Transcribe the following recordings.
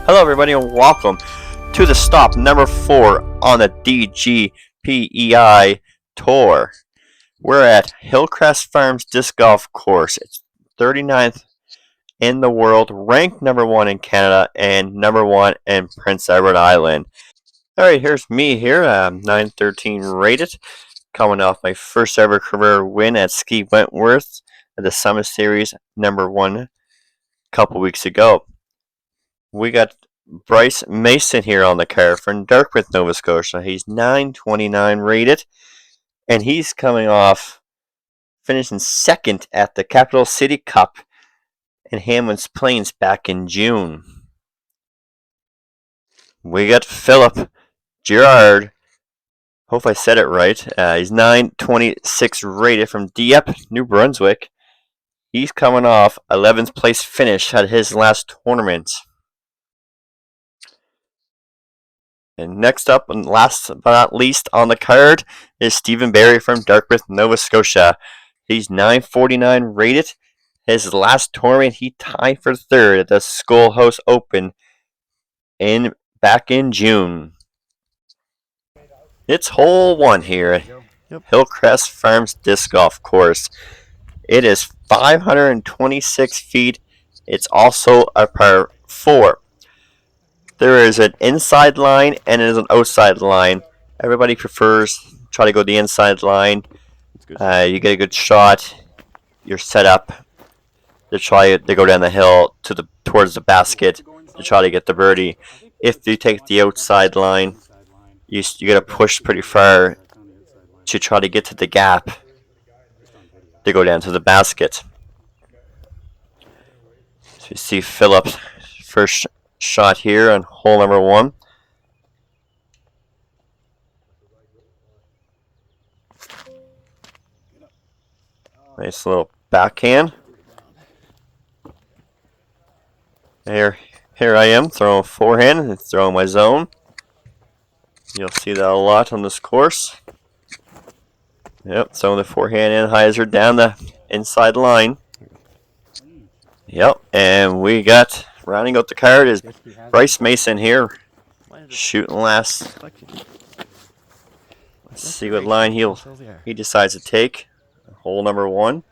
Hello everybody and welcome to the stop number 4 on the DGPEI tour. We're at Hillcrest Farms Disc Golf Course. It's 39th in the world, ranked number 1 in Canada and number 1 in Prince Edward Island. Alright, here's me here, 913 rated, coming off my first ever career win at Ski Wentworth at the Summit Series number 1 a couple weeks ago. We got Bryce Mason here on the card from Dartmouth, Nova Scotia. He's 929 rated, and he's coming off finishing second at the Capital City Cup in Hamlin's Plains back in June. We got Philip Girard. Hope I said it right. He's 926 rated from Dieppe, New Brunswick. He's coming off 11th place finish at his last tournament. And next up, and last but not least on the card, is Stephen Barry from Dartmouth, Nova Scotia. He's 949 rated. His last tournament, he tied for third at the Schoolhouse Open back in June. It's hole 1 here at Hillcrest Farms Disc Golf Course. It is 526 feet. It's also a par 4. There is an inside line and there's an outside line. Everybody prefers try to go the inside line. You get a good shot. You're set up to try to go down the hill towards the basket to try to get the birdie. If you take the outside line, you got to push pretty far to try to get to the gap to go down to the basket. So you see Philip's first shot here on hole number 1. Nice little backhand. Here I am throwing forehand and throwing my zone. You'll see that a lot on this course. Yep, throwing the forehand in hyzer down the inside line. Yep, and we got rounding out the card is Bryce Mason here, shooting last. Let's see what line he decides to take. Hole number 1.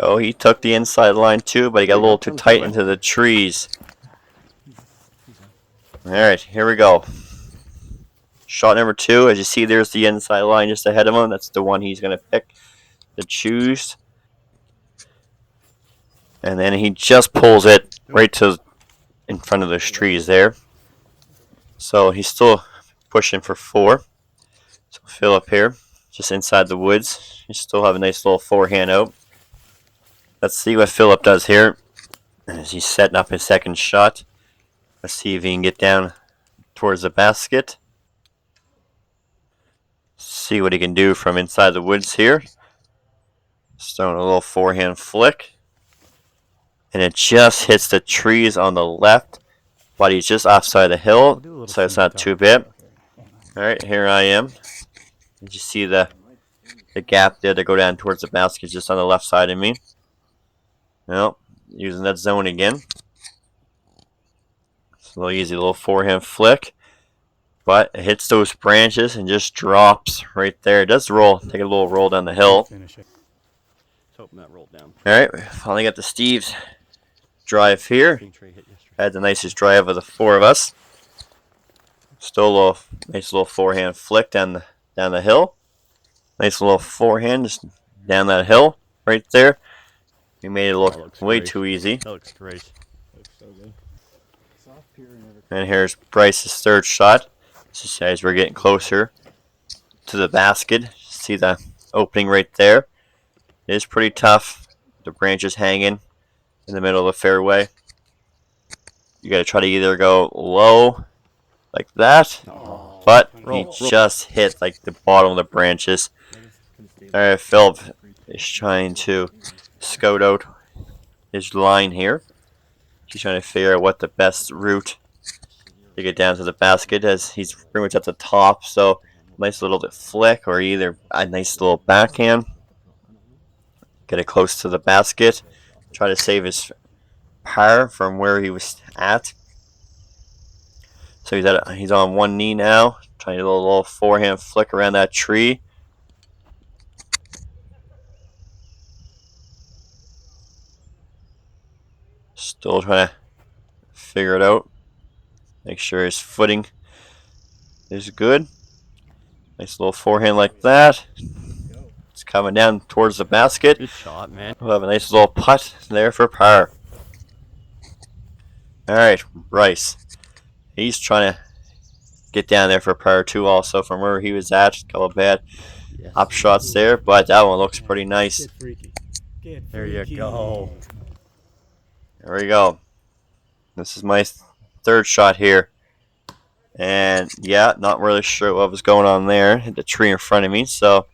Oh, he took the inside line too, but he got a little too tight into the trees. Alright, here we go. Shot number 2. As you see, there's the inside line just ahead of him. That's the one he's going to pick to choose. And then he just pulls it right to in front of those trees there. So he's still pushing for 4. So Philip here, just inside the woods. You still have a nice little forehand out. Let's see what Philip does here as he's setting up his second shot. Let's see if he can get down towards the basket. See what he can do from inside the woods here. Just throwing a little forehand flick. And it just hits the trees on the left. But he's just offside the hill, so it's not too bad. Alright, here I am. Did you see the gap there to go down towards the basket just on the left side of me? Well, using that zone again. It's a little easy little forehand flick. But it hits those branches and just drops right there. It does roll, take a little roll down the hill. Alright, finally got the Steve's drive here. Had the nicest drive of the 4 of us. Still a little nice little forehand flick down the hill. Nice little forehand just down that hill right there. We made it look way too easy. That looks great. Looks so good. And here's Bryce's third shot. Just as we're getting closer to the basket. See the opening right there. It is pretty tough. The branches hanging in the middle of the fairway. You gotta try to either go low like that, but he just hit like the bottom of the branches. Alright, Philip is trying to scout out his line here. He's trying to figure out what the best route to get down to the basket as he's pretty much at the top. So nice little bit flick or either a nice little backhand. Get it close to the basket. Try to save his par from where he was at. So he's on one knee now. Trying to do a little forehand flick around that tree. Still trying to figure it out. Make sure his footing is good. Nice little forehand like that. It's coming down towards the basket. Good shot, man. We'll have a nice little putt there for par. Alright, Bryce. He's trying to get down there for par 2 also from where he was at. A couple of bad Yes. up shots there, but that one looks pretty nice. There you go. There we go. This is my third shot here. And yeah, not really sure what was going on there. Hit the tree in front of me. So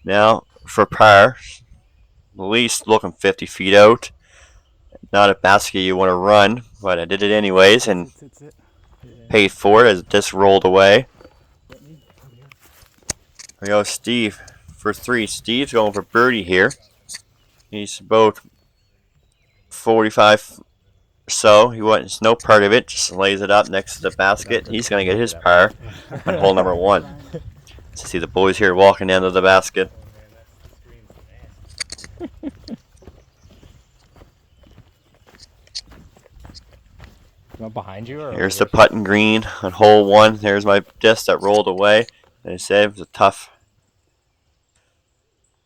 now for par, at least looking 50 feet out. Not a basket you want to run, but I did it anyways and paid for it as it just rolled away. There we go, Steve for 3. Steve's going for birdie here. He's about 45 or so. He wants no part of it, just lays it up next to the basket. He's going to get his par on hole number 1. To see the boys here walking down to the basket. Behind you? Or Here's the putting green on hole 1. There's my disc that rolled away. As I said, it was a tough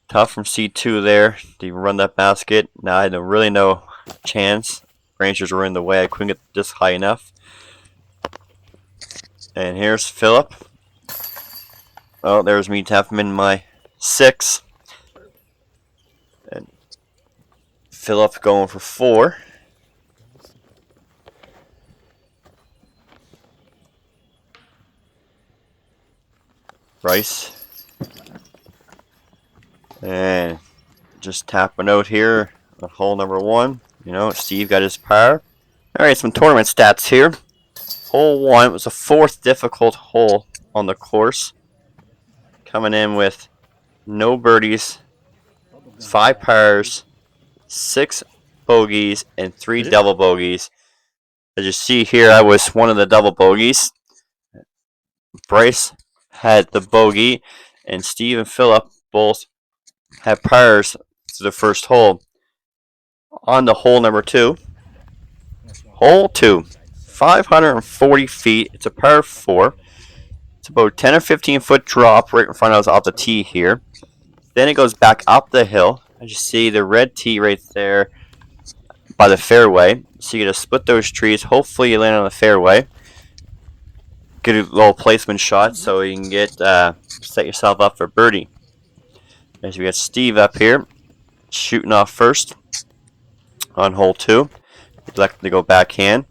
from C2 there to run that basket. Now I had really no chance. Rangers were in the way. I couldn't get the disc high enough. And here's Philip. Oh, there's me tapping in my 6. And Philip going for 4. Bryce. And just tapping out here on hole number 1. You know, Steve got his par. Alright, some tournament stats here. Hole 1 was the 4th difficult hole on the course. Coming in with no birdies, 5 pars, 6 bogeys, and 3 double bogeys. As you see here, I was one of the double bogeys. Bryce had the bogey, and Steve and Philip both had pars to the first hole. On to hole number 2. Hole 2, 540 feet. It's a par 4. It's about 10 or 15 foot drop right in front of us off the tee here. Then it goes back up the hill. As you see the red tee right there by the fairway. So you get to split those trees. Hopefully you land on the fairway. Get a little placement shot so you can get set yourself up for birdie. As we got Steve up here shooting off first on hole 2. He'd like to go backhand.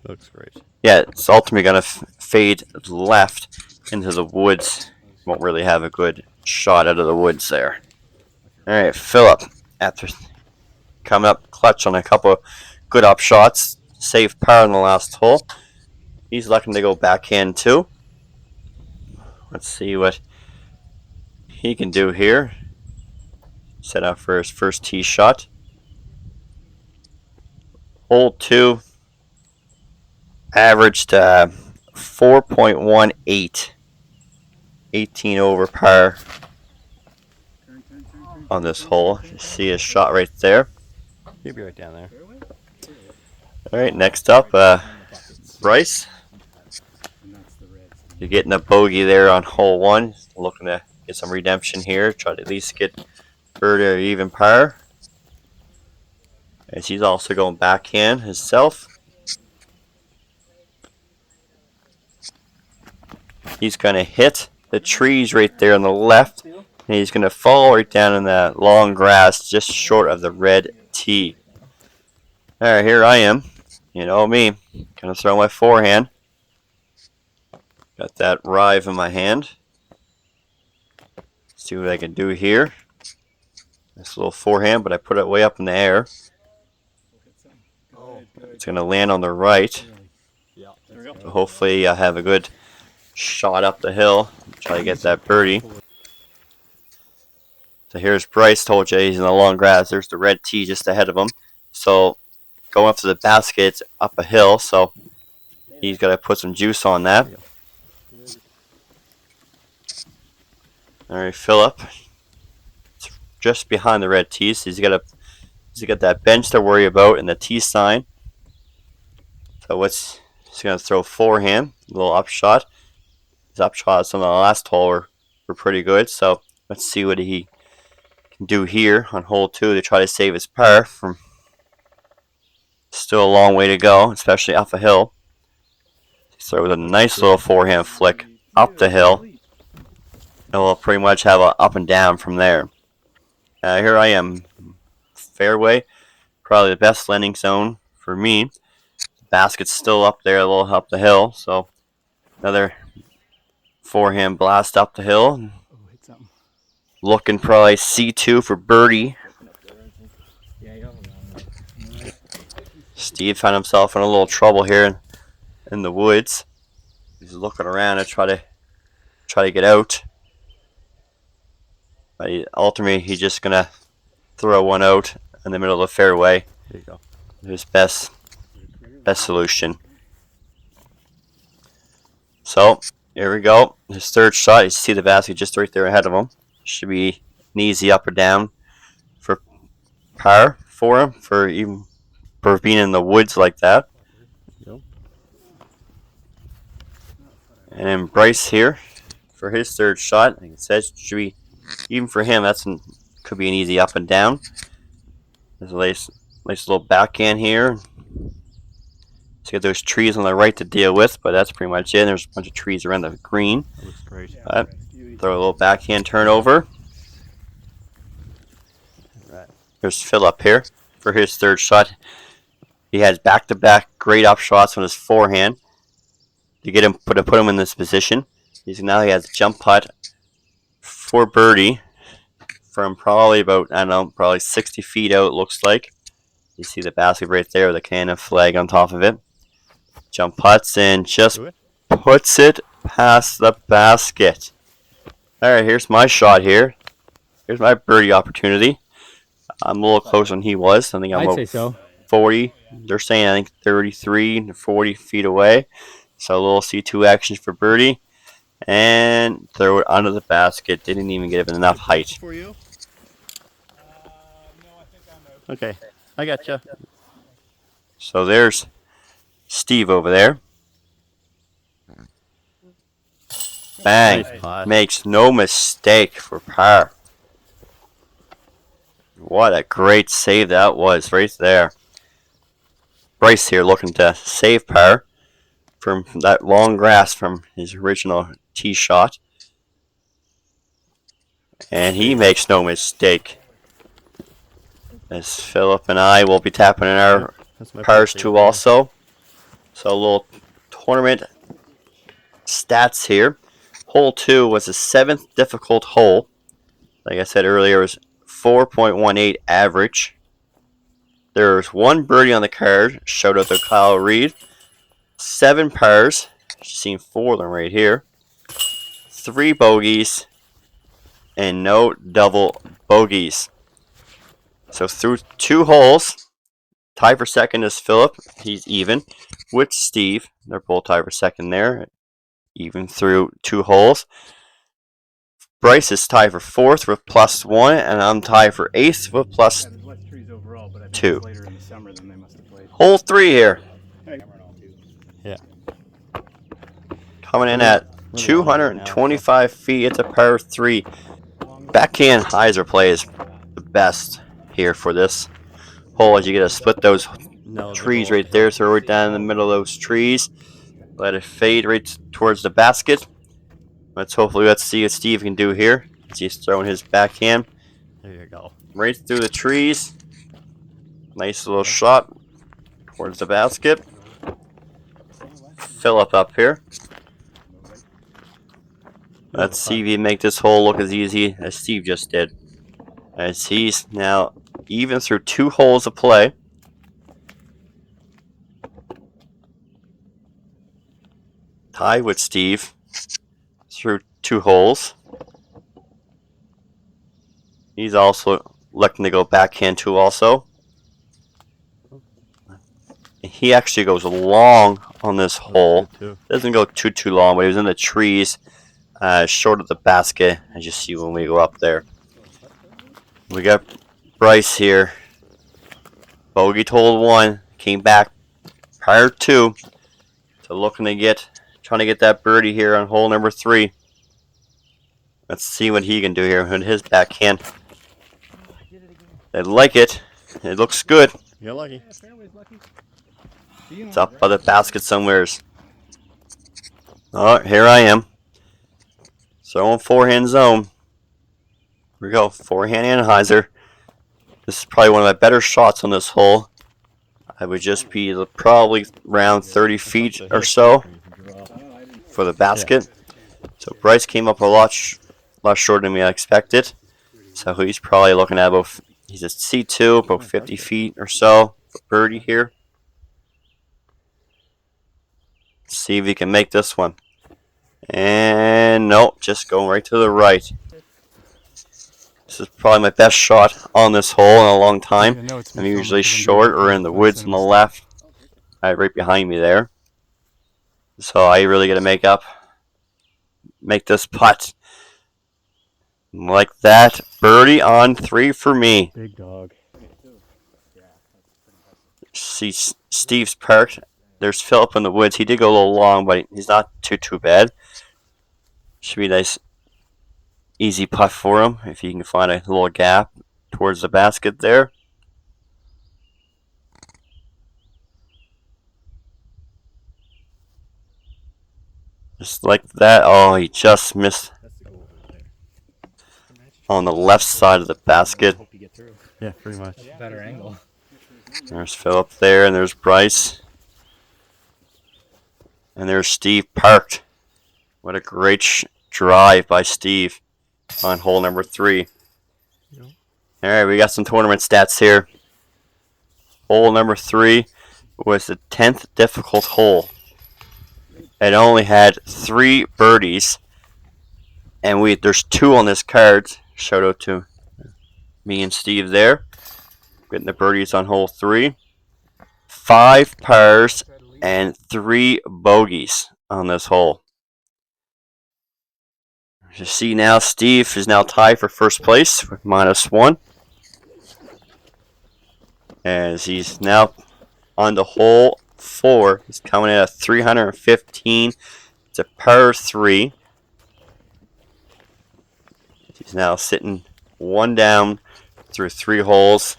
Looks great. Yeah, it's ultimately going to fade left into the woods. Won't really have a good shot out of the woods there. Alright, Philip, after coming up clutch on a couple of good up shots, saved par on the last hole. He's looking to go backhand too. Let's see what he can do here. Set up for his first tee shot. Hole 2 averaged 4.18. 18 over par on this hole. You see his shot right there. He'll be right down there. Alright, next up, Bryce. You're getting a bogey there on hole 1. Looking to get some redemption here. Try to at least get birdie or even par. As he's also going backhand himself. He's going to hit the trees right there on the left. And he's going to fall right down in that long grass just short of the red tee. Alright, here I am. You know me. Going to throw my forehand. Got that rive in my hand. See what I can do here. This little forehand, but I put it way up in the air. It's going to land on the right. So hopefully I have a good shot up the hill. Try to get that birdie. So here's Bryce. Told you he's in the long grass. There's the red tee just ahead of him. So going up to the basket, it's up a hill. So he's got to put some juice on that. All right, Philip. It's just behind the red tee. So he's got that bench to worry about and the tee sign. So he's going to throw forehand, a little upshot. His upshots on the last hole were pretty good. So let's see what he can do here on hole 2 to try to save his par from still a long way to go, especially up a hill. So with a nice little forehand flick up the hill, and we'll pretty much have an up and down from there. Here I am, fairway, probably the best landing zone for me. Basket's still up there, a little up the hill, so another forehand blast up the hill. Looking probably C2 for birdie. Steve found himself in a little trouble here in the woods. He's looking around to try to get out. But ultimately, he's just gonna throw one out in the middle of the fairway. There you go. His best solution. So here we go. His third shot. You see the basket just right there ahead of him. Should be an easy up or down for par for him for being in the woods like that. Yep. And then Bryce here for his third shot. Like I said, should be even for him. Could be an easy up and down. There's a nice little backhand here. Let's get those trees on the right to deal with, but that's pretty much it. There's a bunch of trees around the green. That looks great. Throw a little backhand turnover. Right. There's Philip here for his third shot. He has back-to-back great up shots on his forehand to get him put him in this position. Now he has a jump putt for birdie from probably about, I don't know, probably 60 feet out, it looks like. You see the basket right there with the Canada flag on top of it. Jump putts and just puts it past the basket. Alright, here's my shot here. Here's my birdie opportunity. I'm a little closer than he was. I think I'm I'd say so. 40. They're saying I think 33 to 40 feet away. So a little C2 action for birdie. And throw it under the basket. Didn't even give it enough height. For you? Okay, I got you. So there's Steve over there. Bang. Nice putt. Makes no mistake for par. What a great save that was right there. Bryce here looking to save par from that long grass from his original tee shot. And he makes no mistake. As Philip and I will be tapping in our pars too also. So a little tournament stats here. Hole 2 was the 7th difficult hole. Like I said earlier, it was 4.18 average. There's 1 birdie on the card. Shout out to Kyle Reed. 7 pars. You've seen 4 of them right here. 3 bogeys. And no double bogeys. So through 2 holes, tie for second is Philip. He's even with Steve. They're both tied for second there. Even through 2 holes. Bryce is tied for 4th with +1, and I'm tied for 8th with +2. Hole 3 here. Yeah. Coming in at 225 feet. It's a par 3. Backhand hyzer play is the best here for this hole, as you get to split those trees right there. So right down in the middle of those trees. Let it fade right towards the basket. Let's see what Steve can do here. He's throwing his backhand. There you go. Right through the trees. Nice little shot towards the basket. Philip up here. Let's see if he can make this hole look as easy as Steve just did. As he's now even through 2 holes of play. Tied with Steve through 2 holes. He's also looking to go backhand too also. He actually goes long on this hole. Doesn't go too long, but he was in the trees, short of the basket, as you see when we go up there. We got Bryce here. Bogey told one, came back prior to looking to trying to get that birdie here on hole number 3. Let's see what he can do here with his backhand. They like it. It looks good. You're lucky. It's up by the basket somewheres. Oh, here I am. So on forehand zone. Here we go. Forehand Anheuser. This is probably one of my better shots on this hole. I would just be probably around 30 feet or so for the basket. So Bryce came up a lot shorter than we expected. So he's probably looking at about, he's at C2, about 50 feet or so for birdie here. Let's see if he can make this one. And no, just going right to the right. This is probably my best shot on this hole in a long time. I'm usually short or in the woods on the left, right behind me there. So I really got to make this putt like that. Birdie on 3 for me. Big dog. See Steve's parked. There's Philip in the woods. He did go a little long, but he's not too bad. Should be a nice easy putt for him if he can find a little gap towards the basket there. Just like that. Oh, he just missed on the left side of the basket. Yeah, pretty much. Better angle. There's Philip there, and there's Bryce. And there's Steve parked. What a great drive by Steve on hole number 3. Alright, we got some tournament stats here. Hole number 3 was the 10th difficult hole. It only had 3 birdies. And there's 2 on this card. Shout out to me and Steve there. Getting the birdies on hole 3. 5 pars and 3 bogeys on this hole. As you see now, Steve is now tied for first place with -1. As he's now on to hole 4. He's coming in at 315. It's a par 3. He's now sitting 1 down through 3 holes.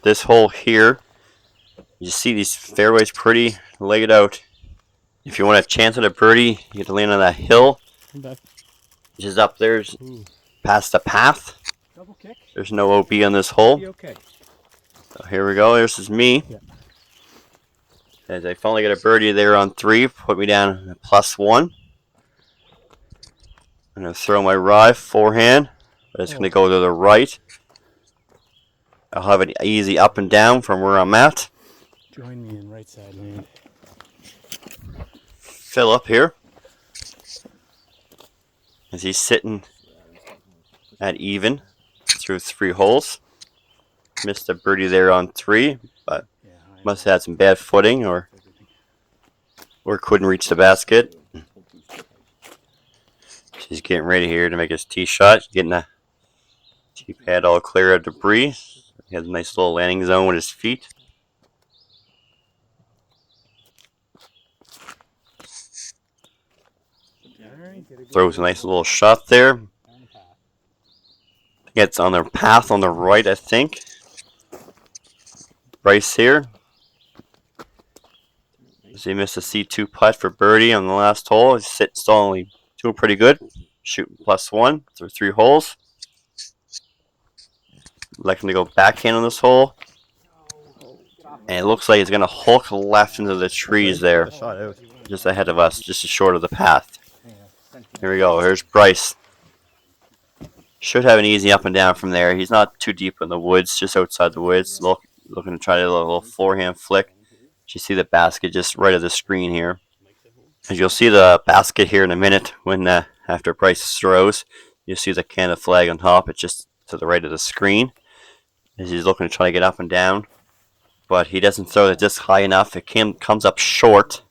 This hole here, you see these fairways pretty laid out. If you want a chance at a birdie, you have to land on that hill. Which is up there past the path. There's no OB on this hole. So here we go. This is me. As I finally get a birdie there on 3, put me down at +1. I'm going to throw my ride forehand, but it's going to go to the right. I'll have an easy up and down from where I'm at. Join me in right side land. Fill up here. As he's sitting at even through 3 holes. Missed a birdie there on 3, but must have had some bad footing or couldn't reach the basket. He's getting ready here to make his tee shot. Getting the tee pad all clear of debris. He has a nice little landing zone with his feet. Throws a nice little shot there. Gets on the path on the right, I think. Bryce here. As he missed a C2 putt for birdie on the last hole. He's still only doing pretty good. Shooting +1 through 3 holes. Like him to go backhand on this hole. And it looks like he's going to hook left into the trees there. Just ahead of us, just short of the path. Here we go. Here's Bryce. Should have an easy up and down from there. He's not too deep in the woods, just outside the woods. Looking to try a little forehand flick. You see the basket just right of the screen here. As you'll see the basket here in a minute when after Bryce throws. You see the Canada flag on top. It's just to the right of the screen. As he's looking to try to get up and down. But he doesn't throw the disc high enough. It comes up short.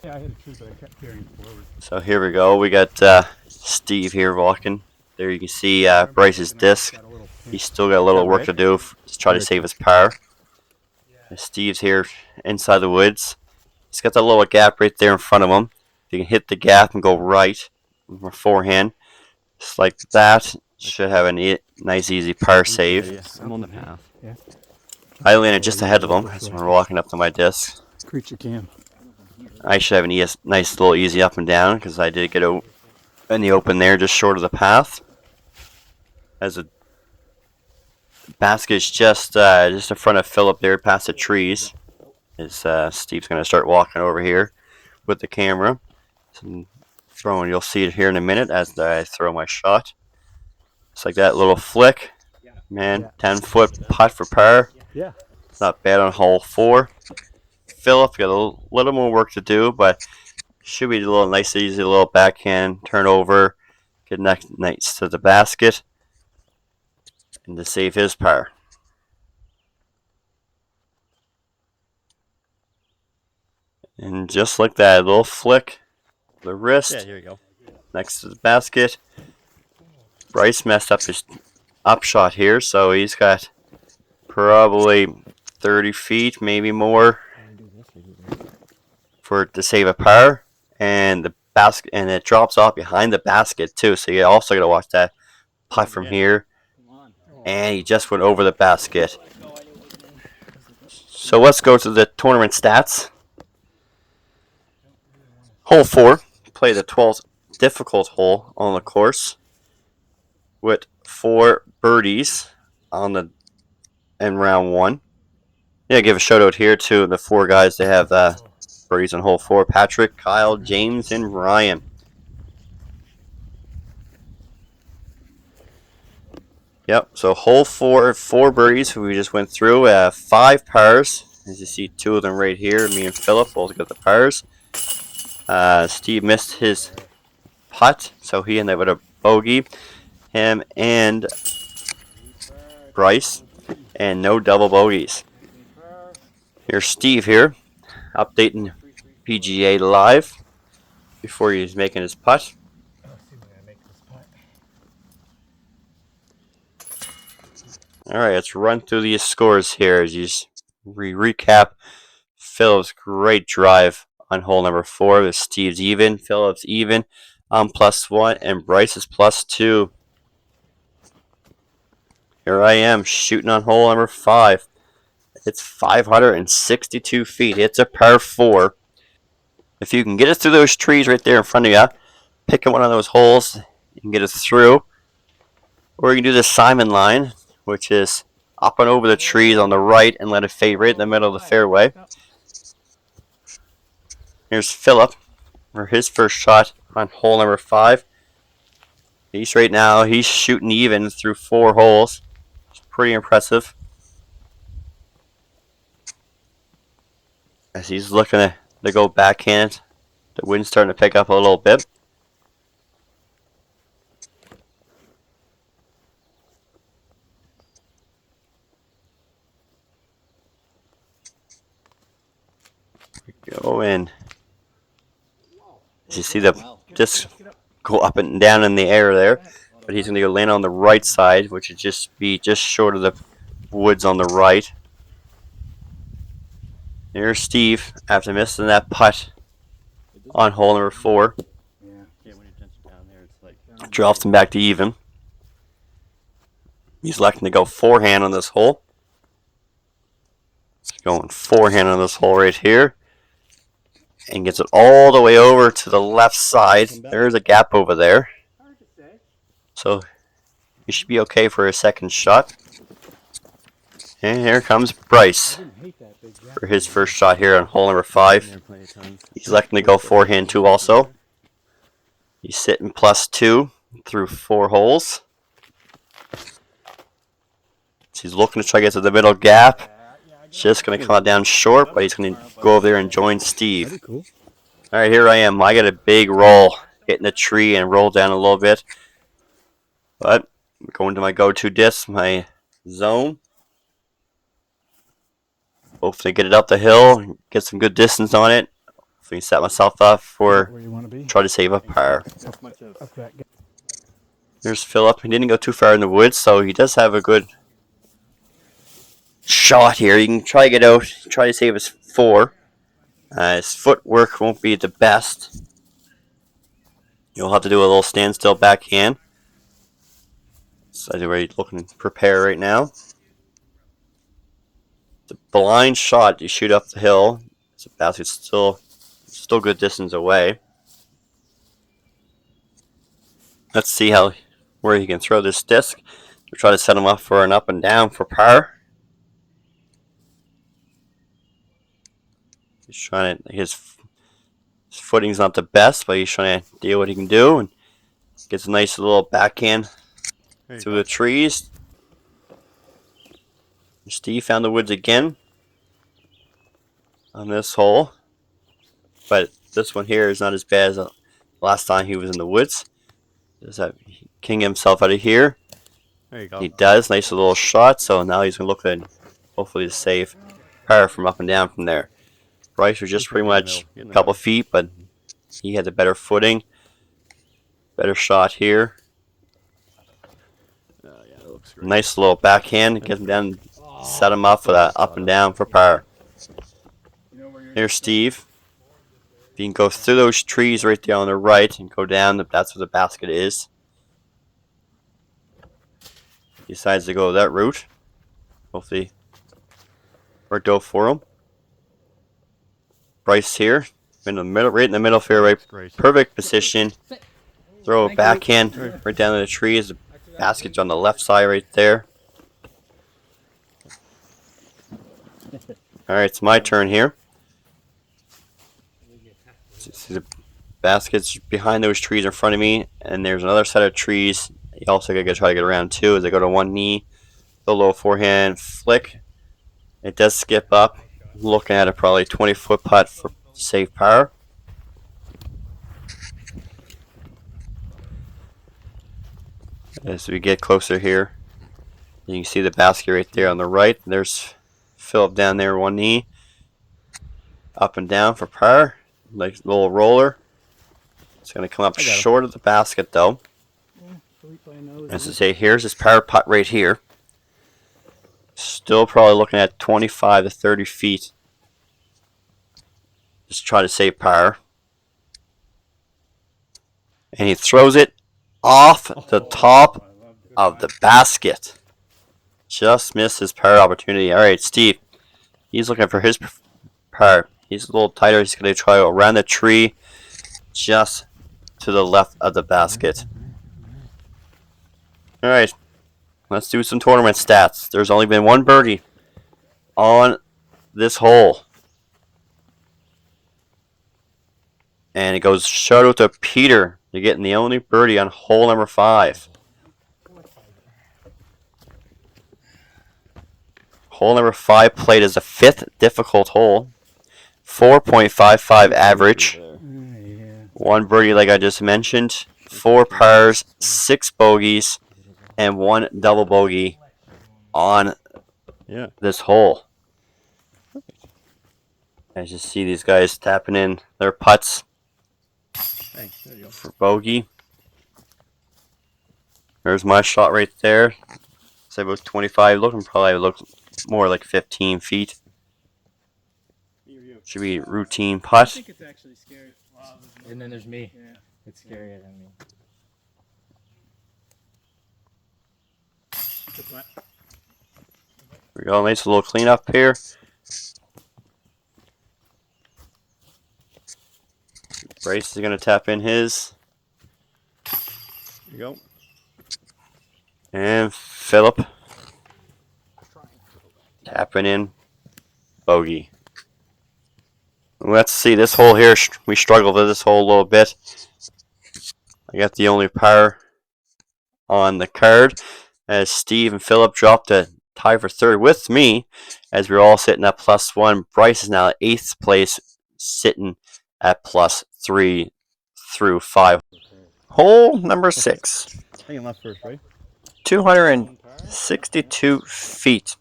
Yeah, I hit a tree, but I kept carrying forward. So here we go. We got Steve here walking. There you can see Bryce's disc. He's still got a little work to do to try to save his par. Steve's here inside the woods. He's got that little gap right there in front of him. You can hit the gap and go right with my forehand. Just like that. Should have a nice, easy par save. I'm on the path. Yeah. I landed just ahead of him as we're walking up to my disc. Creature cam. I should have a nice little easy up and down because I did get out in the open there just short of the path. As the basket is just in front of Philip there past the trees. As Steve's going to start walking over here with the camera. So throwing, you'll see it here in a minute as I throw my shot. It's like that little flick. Man, 10-foot putt for par. Yeah. It's not bad on hole 4. Philip got a little more work to do, but should be a little nice, easy, little backhand turn over, get next to the basket, and to save his par. And just like that, a little flick, the wrist, Here you go. next to the basket. Bryce messed up his upshot here, so he's got probably 30 feet, maybe more, to save a par, and the basket, and it drops off behind the basket too. So you also got to watch that putt from here, and he just went over the basket. So let's go to the tournament stats. Hole 4, play the 12th difficult hole on the course with 4 birdies in round 1. Yeah, give a shout out here to the 4 guys that have birdies on hole 4: Patrick, Kyle, James, and Ryan. Yep, so hole 4, 4 birdies we just went through. 5 pars. As you see, 2 of them right here. Me and Philip both got the pars. Steve missed his putt, so he ended up with a bogey. Him and Bryce, and no double bogeys. Here's Steve here, updating PGA Live before he's making his putt. Alright, let's run through these scores here as you recap Philip's great drive on hole number 4. With Steve's even, Philip's even, I'm +1, and Bryce is +2. Here I am shooting on hole number 5. It's 562 feet. It's a par 4. If you can get it through those trees right there in front of you, pick one of those holes and get it through. Or you can do the Simon line, which is up and over the trees on the right and let it fade right in the middle of the fairway. Here's Philip for his first shot on hole number 5. He's shooting even through 4 holes. It's pretty impressive. As he's looking to go backhand, the wind's starting to pick up a little bit. Go in. As you see the disc go up and down in the air there, but he's going to go land on the right side, which would just be just short of the woods on the right. There's Steve after missing that putt on hole number 4. Drops him back to even. He's electing to go forehand on this hole. He's going forehand on this hole right here. And gets it all the way over to the left side. There's a gap over there. So he should be okay for his second shot. And here comes Bryce for his first shot here on hole number 5. He's electing to go forehand too also. He's sitting +2 through 4 holes. He's looking to try to get to the middle gap. Just going to come down short, but he's going to go over there and join Steve. Alright, here I am. I got a big roll. Hit in the tree and roll down a little bit. But going to my go-to disc, my zone. Hopefully get it up the hill, get some good distance on it. Hopefully set myself up for Where you want to be? try to save a par. Up that. There's Philip. He didn't go too far in the woods, so he does have a good shot here. You can try to get out, try to save his 4. His footwork won't be the best. You'll have to do a little standstill backhand. So that's where he's looking to prepare right now. It's a blind shot. You shoot up the hill. It's a basket still good distance away. Let's see where he can throw this disc. We'll try to set him up for an up and down for par. He's trying to his footing's not the best, but he's trying to do what he can do and gets a nice little backhand through the trees. Steve found the woods again on this hole, but this one here is not as bad as the last time he was in the woods. Does that king himself out of here? There you go. He does. Nice little shot. So now he's going to look at hopefully to save par from up and down from there. Bryce was just pretty much a couple feet, but he had the better footing. Better shot here. Yeah, that looks great. Nice little backhand. Get him down. Set him up for that up and down for par. Here's Steve. If you can go through those trees right there on the right and go down, that's where the basket is. He decides to go that route. Hopefully worked out for him. Bryce here. In the middle, right in the middle fairway. Perfect position. Throw a backhand right down to the trees. The basket's on the left side right there. Alright, it's my turn here. See the basket's behind those trees in front of me, and there's another set of trees. You also gotta try to get around too as I go to one knee. The low forehand flick. It does skip up. Looking at a probably 20-foot putt for safe par. As we get closer here, you can see the basket right there on the right. There's Philip down there, one knee. Up and down for par. Nice little roller. It's going to come up short of the basket though. As I say, here's his par putt right here. Still probably looking at 25 to 30 feet. Just try to save par. And he throws it off the top of the basket. Just missed his par opportunity. Alright, Steve. He's looking for his par. He's a little tighter. He's going to try around the tree just to the left of the basket. Alright. Let's do some tournament stats. There's only been one birdie on this hole. And it goes shout out to Peter. You're getting the only birdie on hole number 5. Hole number 5 played as a 5th difficult hole. 4.55 average. One birdie like I just mentioned. 4 pars, 6 bogeys, and 1 double bogey on this hole. As you see these guys tapping in their putts for bogey. There's my shot right there. Say about 25, looking probably look more like 15 feet. Should be routine putt. I think it's actually scary. And then there's me. Yeah. It's scarier than me. There we go, nice little cleanup here. Bryce is going to tap in his. There you go. And Philip tapping in bogey. Let's see, this hole here, we struggled with this hole a little bit. I got the only par on the card as Steve and Philip dropped a tie for 3rd with me as we're all sitting at +1. Bryce is now at 8th place, sitting at +3 through 5. Hole number 6. Hanging left first, right? 262 feet.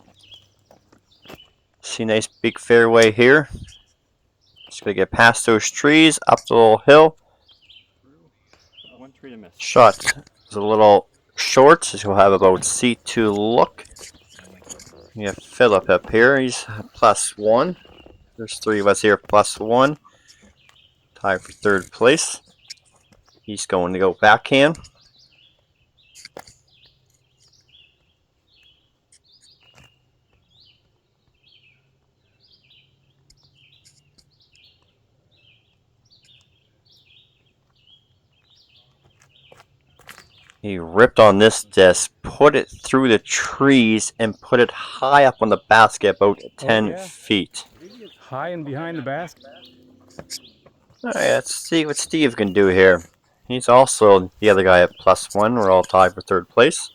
See, nice big fairway here. Just gonna get past those trees, up the little hill. One tree to miss. Shot is a little short, so you'll have about C2 look. You have Philip up here. He's +1. There's 3 of us here +1. Tied for 3rd place. He's going to go backhand. He ripped on this disc, put it through the trees, and put it high up on the basket, about 10 feet. High and behind the basket. Alright, let's see what Steve can do here. He's also the other guy at +1. We're all tied for 3rd place.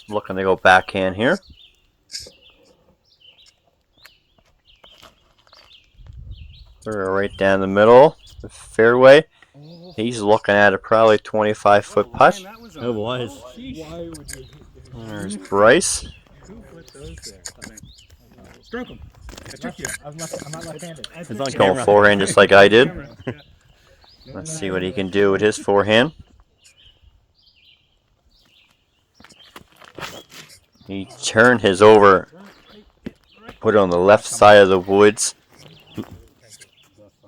Looking to go backhand here. Throw it right down the middle, the fairway. He's looking at a probably 25-foot putt. It was. There's Bryce. Stroke him. I'm not left-handed. It's on He's going camera. forehand just like I did. Let's see what he can do with his forehand. He turned his over, put it on the left side of the woods.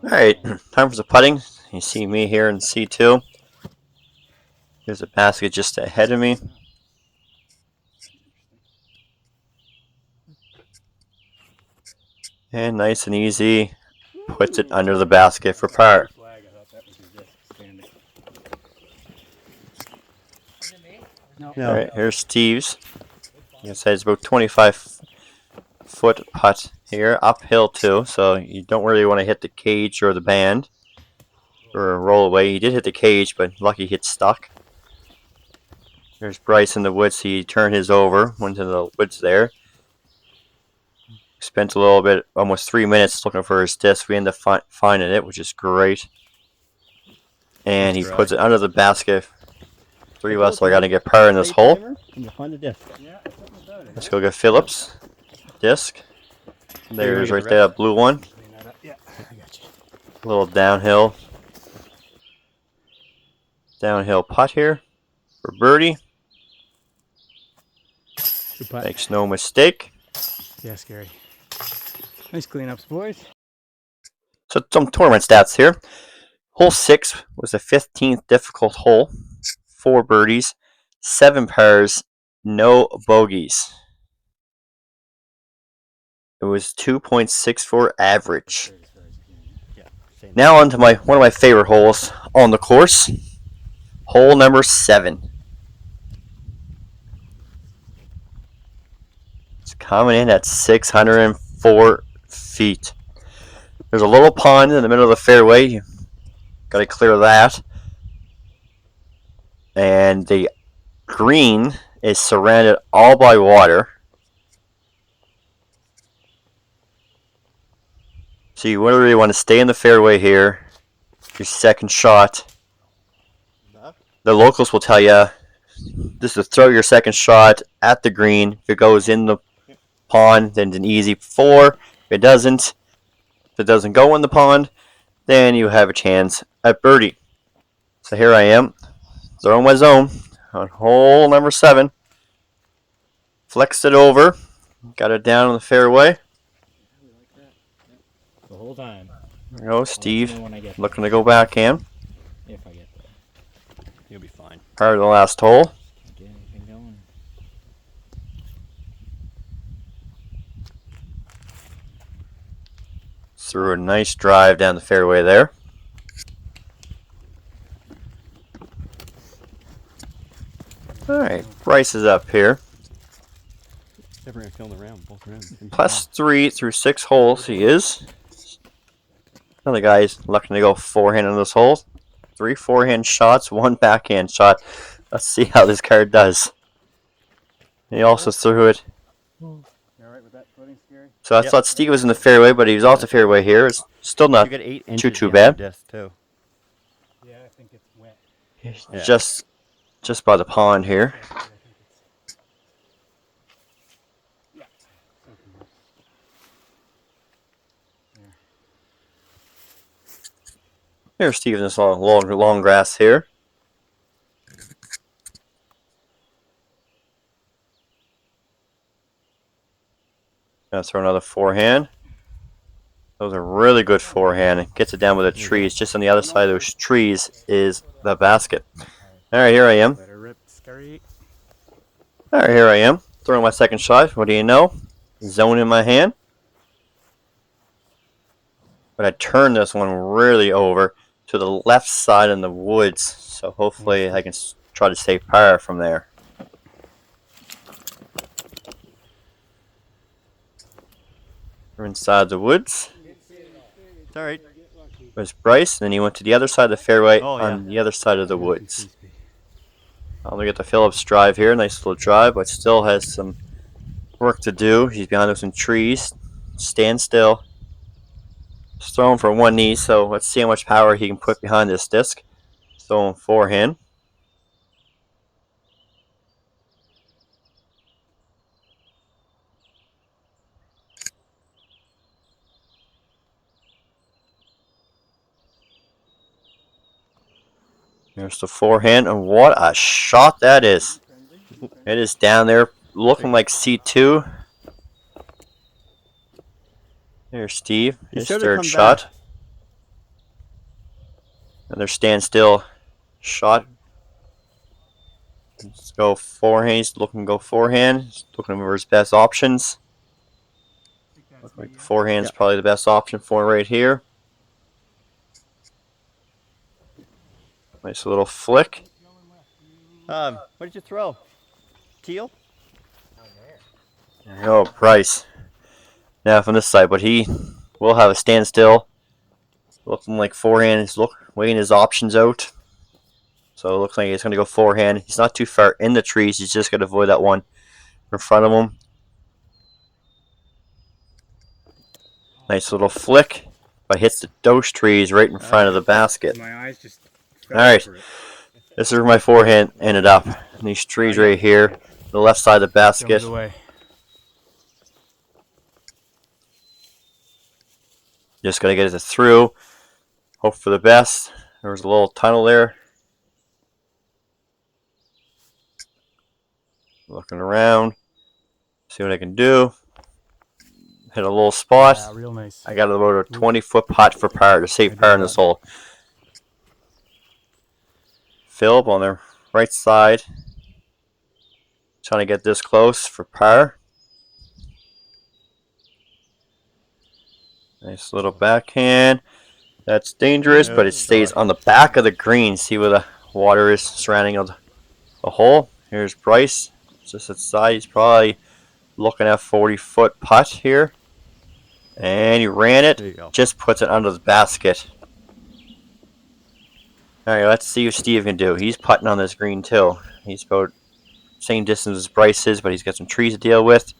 Alright, time for the putting. You see me here in C2. There's a basket just ahead of me. And nice and easy, puts it under the basket for par. Alright, here's Steve's. Like I said, it's about 25-foot putt here, uphill too, so you don't really want to hit the cage or the band or roll away. He did hit the cage, but lucky he hit stuck. There's Bryce in the woods. He turned his over, went to the woods there. Spent a little bit, almost 3 minutes looking for his disc. We ended up finding it, which is great. And he puts it under the basket. 3 of us are going to get par in this hole. Let's go get Phillips' disc. There's right there, that blue one. A little downhill. Downhill putt here for birdie. Makes no mistake. Yeah, scary. Nice cleanups, boys. So some tournament stats here. Hole 6 was the 15th difficult hole. 4 birdies, 7 pars, no bogeys. It was 2.64 average. Now on to one of my favorite holes on the course. Hole number 7. It's coming in at 604 feet. There's a little pond in the middle of the fairway. You got to clear that. And the green is surrounded all by water. So you really want to stay in the fairway here. Your second shot. The locals will tell you this is throw your second shot at the green. If it goes in the pond, then it's an easy 4. If it doesn't go in the pond, then you have a chance at birdie. So here I am, throwing my zone on hole number 7. Flexed it over, got it down on the fairway. The whole time. There goes Steve, When I get looking to go backhand. there. If I get there. You'll be fine. Part of the last hole. Get anything going. Threw a nice drive down the fairway there. Alright, Bryce is up here. Never gonna kill the round, both rounds. +3 through 6 holes he is. Another guy's looking to go forehand on this hole. 3 forehand shots, 1 backhand shot. Let's see how this card does. He also threw it. You alright with that footing, Scary? So I thought Steve was in the fairway, but he was off the fairway here. It's still not You got 8 inches too behind bad. the disc, too. Yeah, I think it's wet. just just by the pond here. Here's Steve in this long grass here. Gonna throw another forehand. Those are really good forehand. It gets it down with the trees. Just on the other side of those trees is the basket. Alright, here I am. Let her rip, Scary. Alright, here I am. Throwing my second shot. What do you know? Zone in my hand. But I turned this one really over to the left side in the woods. So hopefully I can try to stay par from there. We're inside the woods. It's all right. There's Bryce, and then he went to the other side of the fairway Oh, yeah. on the other side of the woods. I'll look at the Phillips drive here. Nice little drive, but still has some work to do. He's behind some trees. Stand still. Just throwing for one knee, so let's see how much power he can put behind this disc. Throwing forehand. There's the forehand, and what a shot that is. It is down there, looking like C2. There's Steve, his third shot. Another standstill shot. Let's go forehand. He's looking to go forehand. He's looking for his best options. Looks like forehand is probably the best option for him right here. Nice little flick. What did you throw? Teal? There you go, Price. Now from this side, but he will have a standstill. Looking like forehand. He's weighing his options out. So it looks like he's going to go forehand. He's not too far in the trees. He's just going to avoid that one in front of him. Nice little flick. But hits those trees right in front of the basket. My eyes just. Alright. This is where my forehand ended up. And these trees right here. The left side of the basket. Just going to get it through. Hope for the best. There was a little tunnel there. Looking around. See what I can do. Hit a little spot. Yeah, real nice. I got about a 20-foot putt for par to save par in this hole. Philip on the right side. Trying to get this close for par. Nice little backhand. That's dangerous, but it stays on the back of the green. See where the water is surrounding the hole. Here's Bryce. Just outside. He's probably looking at 40-foot putt here. And he ran it. Just puts it under the basket. Alright, let's see what Steve can do. He's putting on this green too. He's about the same distance as Bryce is, but he's got some trees to deal with.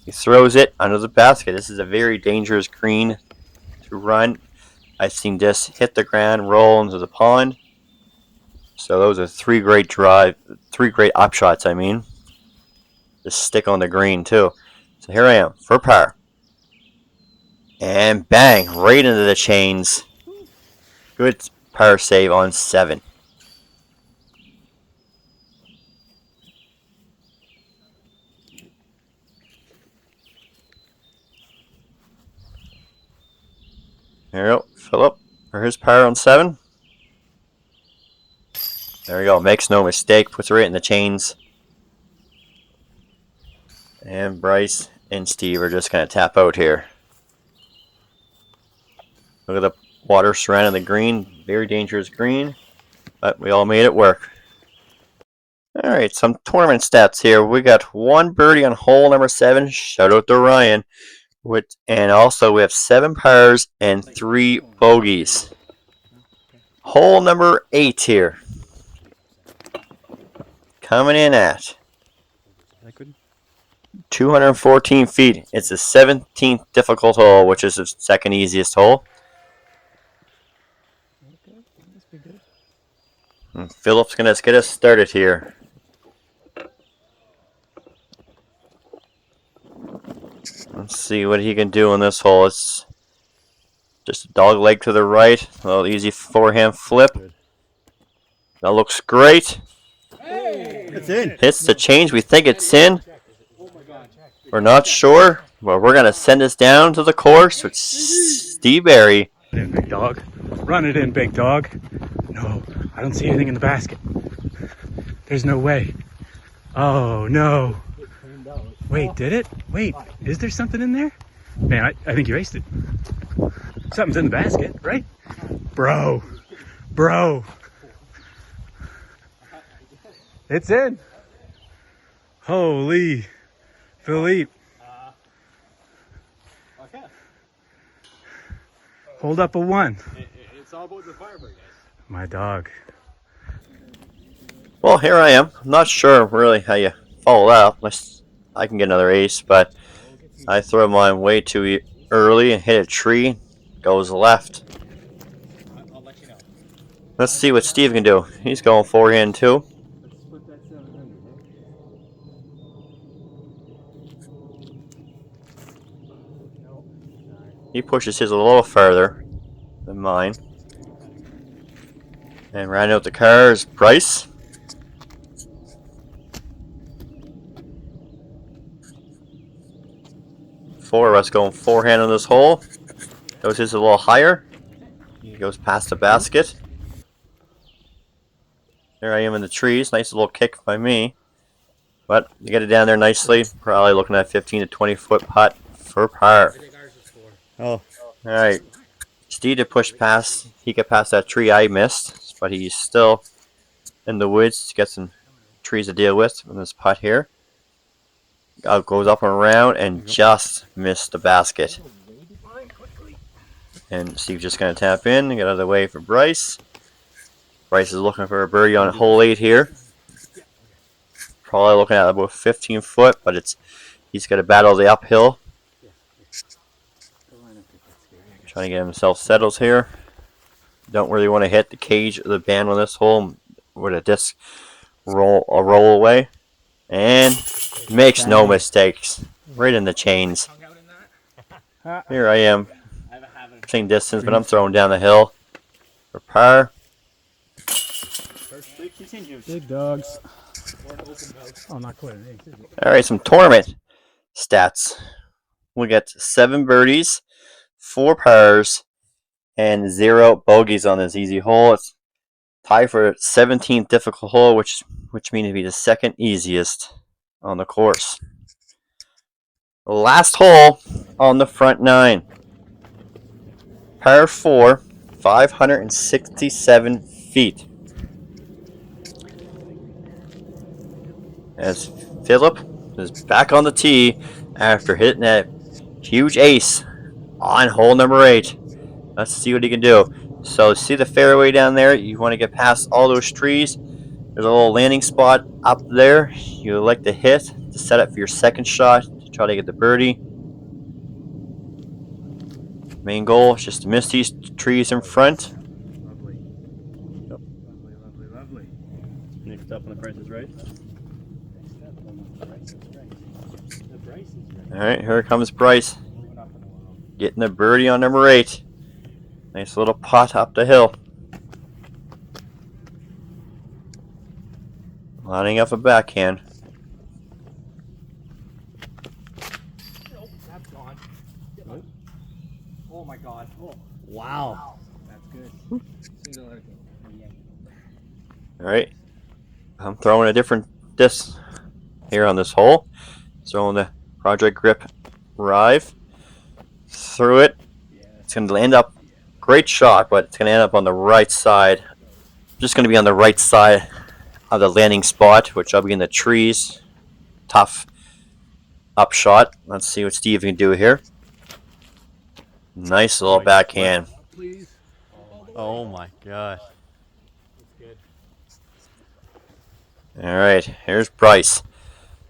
He throws it under the basket. This is a very dangerous green to run. I've seen this hit the ground, roll into the pond. So those are three great upshots, I mean. Just stick on the green too. So here I am for par. And bang, right into the chains. Good par save on 7. There we go, Philip for his par on 7. There we go, makes no mistake, puts it right in the chains. And Bryce and Steve are just going to tap out here. Look at the water surrounding the green, very dangerous green, but we all made it work. Alright, some tournament stats here. We got 1 birdie on hole number 7, shout out to Ryan. And also we have 7 pars and 3 bogeys. Hole number 8 here. Coming in at 214 feet. It's the 17th difficult hole, which is the second easiest hole. And Philip's gonna get us started here. Let's see what he can do in this hole. It's just a dog leg to the right. A little easy forehand flip. That looks great. It's in. Hits the change. We think it's in. We're not sure, but we're gonna send this down to the course with Steve Berry. Run it in, big dog. Run it in, big dog. No, I don't see anything in the basket. There's no way. Oh, no. Wait, did it? Wait, is there something in there? Man, I think you aced it. Something's in the basket, right? Bro. It's in. Holy Philippe. Okay. Hold up a 1. It's all about the firebird, guys. My dog. Well, here I am. I'm not sure really how you follow that up. Unless I can get another ace, but I throw mine way too early and hit a tree. Goes left. I'll let you know. Let's see what Steve can do. He's going forehand too. Let's split that 700. He pushes his a little further than mine. And rounding out the car is Bryce. Four of us going forehand on this hole. Goes his a little higher. He goes past the basket. There I am in the trees. Nice little kick by me. But you get it down there nicely. Probably looking at 15 to 20 foot putt for par. Oh. Alright. Steve did push past. He got past that tree I missed. But he's still in the woods to get some trees to deal with in this putt here. Goes up and around and just missed the basket. And Steve's just going to tap in and get out of the way for Bryce. Bryce is looking for a birdie on hole 8 here. Probably looking at about 15 foot, but he's got to battle the uphill. Trying to get himself settled here. Don't really want to hit the cage or the band on this hole with a disc roll away. And makes no mistakes. Right in the chains. Here I am. Same distance, but I'm throwing down the hill for par. Big dogs. Oh, not quite an egg, is it? Alright, some tournament stats. We got 7 birdies, 4 pars, and 0 bogeys on this easy hole. It's tied for 17th difficult hole, which means to be the second easiest on the course. The last hole on the front 9. Par 4, 567 feet. As Philip is back on the tee after hitting that huge ace on hole number 8. Let's see what he can do. So see the fairway down there? You want to get past all those trees. There's a little landing spot up there. You like to hit to set up for your second shot to try to get the birdie. Main goal is just to miss these trees in front. Lovely. Yep. Lovely. Next up on the Price is Right. Alright, here comes Bryce. Getting the birdie on number 8. Nice little putt up the hill. Lining up a backhand. Nope, that's gone. Oh my god. Oh, Wow. that's good. Single everything. Alright. I'm throwing a different disc here on this hole. Throwing the Project Grip Rive. Through it. It's going to end up, great shot, but it's going to end up on the right side. Just going to be on the right side of the landing spot, which I'll be in the trees. Tough up shot. Let's see what Steve can do here. Nice little backhand. Please. Oh my god. Alright, here's Bryce.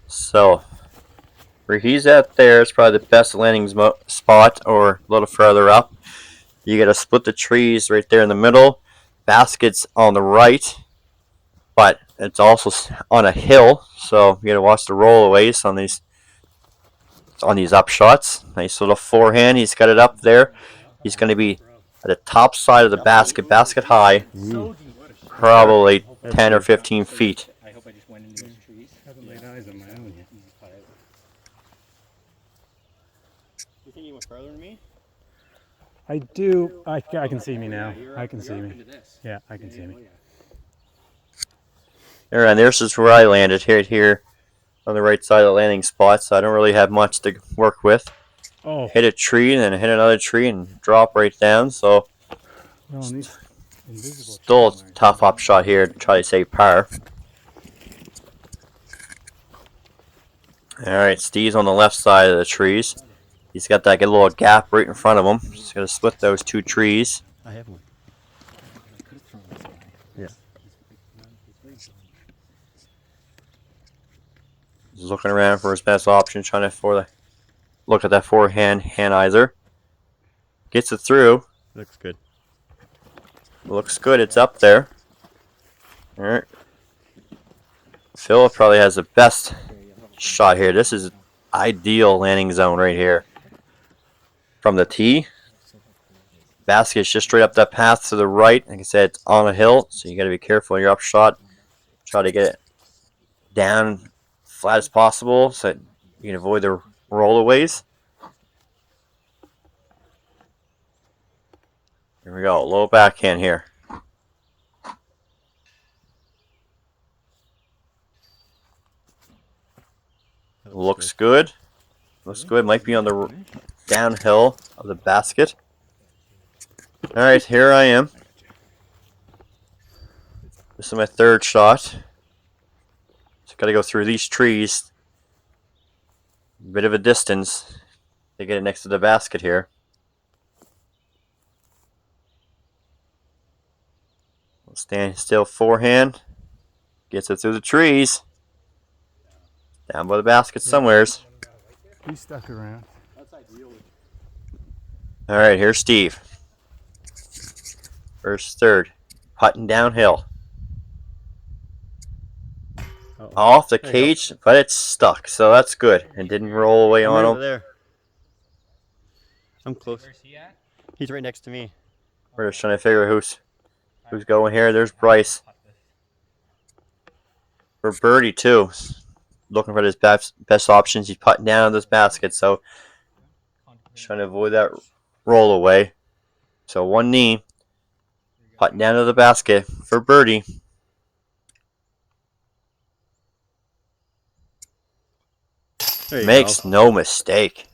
So, where he's at there is probably the best landing spot, or a little further up. You gotta split the trees right there in the middle. Basket's on the right. but it's also on a hill, so you gotta watch the rollaways on these up shots. Nice little forehand. He's got it up there. He's gonna be at the top side of the basket high, So deep. probably 10 or 15 feet. I hope I just went into those trees. Haven't laid eyes on my own yet. You think you went further than me? I do. I can see me now. I can see me. Yeah, I can see me. Alright, this is where I landed, here on the right side of the landing spot, so I don't really have much to work with. Oh, Hit a tree and then hit another tree and drop right down, so well, and these invisible still a tree lines- tough up shot here to try to save par. Alright, Steve's on the left side of the trees. He's got that little gap right in front of him. He's got to split those two trees. I have one. Yeah. He's looking around for his best option, trying to look at that forehand handizer. Gets it through. Looks good. Looks good. It's up there. Alright. Phil probably has the best shot here. This is ideal landing zone right here. From the tee. Basket's just straight up that path to the right. Like I said, it's on a hill, so you got to be careful in your up shot. Try to get it down flat as possible so that you can avoid the rollaways. Here we go, low backhand here. Looks good. Looks good. Might be on the downhill of the basket. Alright, here I am. This is my third shot. Just gotta go through these trees. Bit of a distance to get it next to the basket here. Stand still forehand. Gets it through the trees. Down by the basket somewheres. He stuck around. Alright, here's Steve. First third. Putting downhill. Uh-oh. Off the There you go. cage, but it's stuck, so that's good. It didn't roll away I'm on right him. over there. I'm close. Where's he at? He's right next to me. We're just trying to figure out who's going here. There's Bryce. For birdie too. Looking for his best options. He's putting down this basket, so trying to avoid that roll away. So one knee, putting down to the basket for birdie. There you Makes go. no mistake.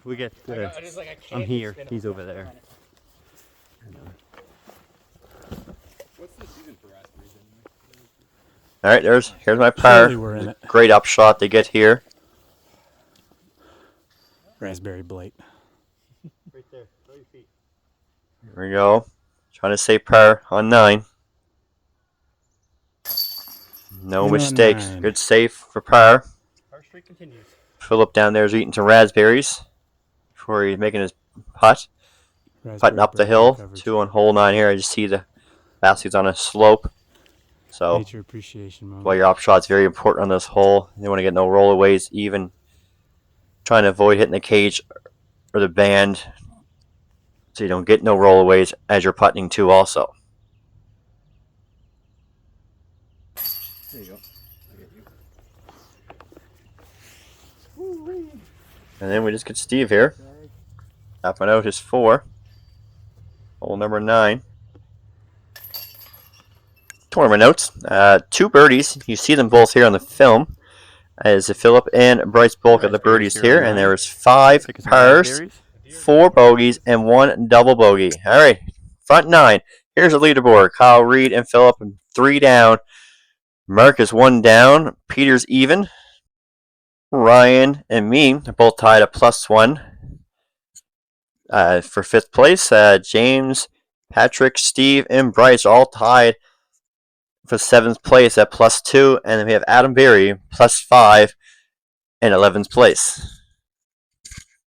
We get. I just, like, I can't I'm here. spin He's up. over there. All right, here's my Surely par. we're in it. Great upshot they get here. Raspberry Blake. Right there. Throw your feet. Here we go. Trying to say par on 9. No In on mistakes. 9. Good save for par. Our streak continues. Philip down there is eating some raspberries before he's making his putt. Raspberry Putting up the Blake hill. coverage. 2 on hole 9 here. I just see the basket's on a slope. So Nature appreciation moment. while your up shot's very important on this hole. You want to get no rollaways, even trying to avoid hitting the cage or the band so you don't get no rollaways as you're putting too also. There you go. And then we just get Steve here. Tapping out his 4. Hole number 9. Tournament notes. 2 birdies. You see them both here on the film. As Philip and Bryce both got the birdies here. And there was 5 Pick us some pars, raspberries. 4 bogeys, and 1 double bogey. All right, front 9. Here's the leaderboard. Kyle, Reed, and Philip, 3 down. Mark is 1 down. Peter's even. Ryan and me are both tied at +1 for 5th place. James, Patrick, Steve, and Bryce are all tied for 7th place at +2. And then we have Adam Berry +5 in 11th place.